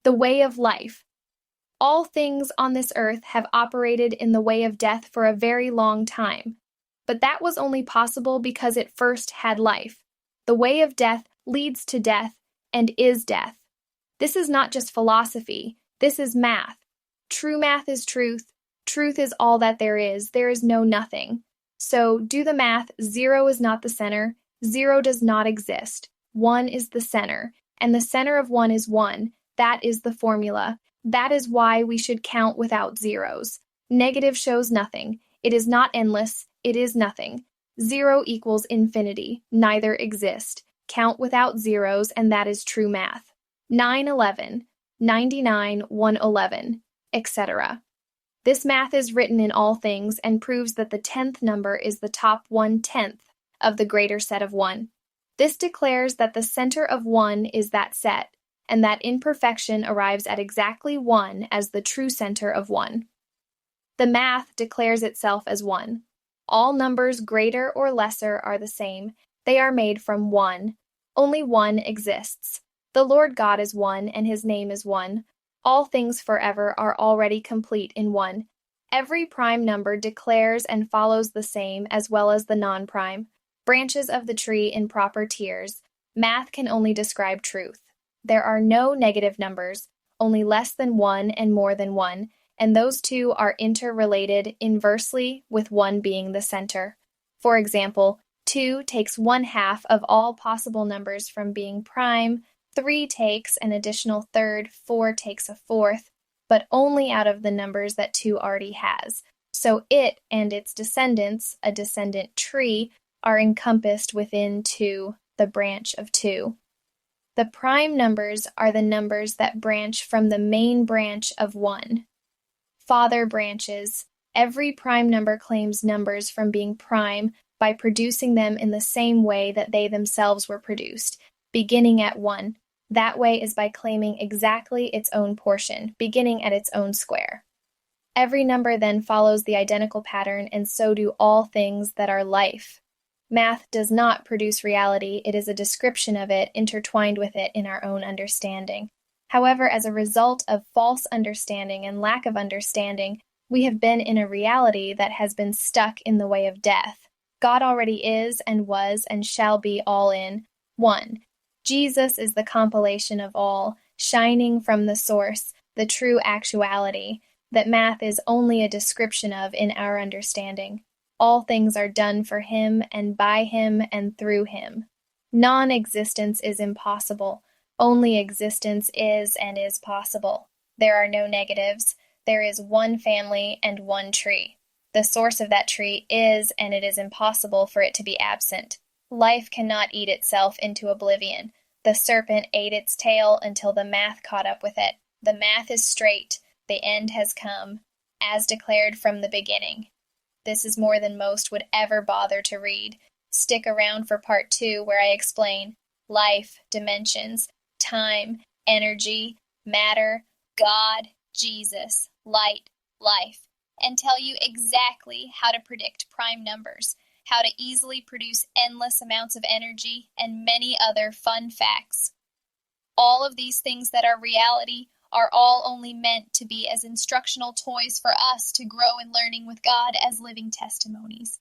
The way of life. All things on this earth have operated in the way of death for a very long time. But that was only possible because it first had life. The way of death leads to death and is death. This is not just philosophy. This is math. True math is truth. Truth is all that there is. There is no nothing. So do the math. 0 is not the center. 0 does not exist. 1 is the center. And the center of 1 is 1. That is the formula. That is why we should count without zeros. Negative shows nothing. It is not endless. It is nothing. 0 equals infinity. Neither exist. Count without zeros, and that is true math. 911, 99, 111, etc. This math is written in all things and proves that the 10th number is the top 1/10 of the greater set of 1. This declares that the center of 1 is that set, and that imperfection arrives at exactly 1 as the true center of 1. The math declares itself as 1. All numbers greater or lesser are the same. They are made from 1. Only 1 exists. The Lord God is 1, and his name is 1. All things forever are already complete in 1. Every prime number declares and follows the same as well as the non-prime. Branches of the tree in proper tiers. Math can only describe truth. There are no negative numbers, only less than 1 and more than 1, and those two are interrelated inversely with 1 being the center. For example, 2 takes 1/2 of all possible numbers from being prime, 3 takes an additional third, 4 takes a fourth, but only out of the numbers that 2 already has. So it and its descendants, a descendant tree, are encompassed within 2, the branch of 2. The prime numbers are the numbers that branch from the main branch of 1. Father branches. Every prime number claims numbers from being prime by producing them in the same way that they themselves were produced, beginning at 1. That way is by claiming exactly its own portion, beginning at its own square. Every number then follows the identical pattern, and so do all things that are life. Math does not produce reality, it is a description of it, intertwined with it in our own understanding. However, as a result of false understanding and lack of understanding, we have been in a reality that has been stuck in the way of death. God already is and was and shall be all in 1. Jesus is the compilation of all, shining from the source, the true actuality, that math is only a description of in our understanding. All things are done for him and by him and through him. Non-existence is impossible. Only existence is and is possible. There are no negatives. There is one family and one tree. The source of that tree is, and it is impossible for it to be absent. Life cannot eat itself into oblivion. The serpent ate its tail until the math caught up with it. The math is straight. The end has come, as declared from the beginning. This is more than most would ever bother to read. Stick around for part 2 where I explain life, dimensions, time, energy, matter, God, Jesus, light, life, and tell you exactly how to predict prime numbers, how to easily produce endless amounts of energy, and many other fun facts. All of these things that are reality are all only meant to be as instructional toys for us to grow in learning with God as living testimonies.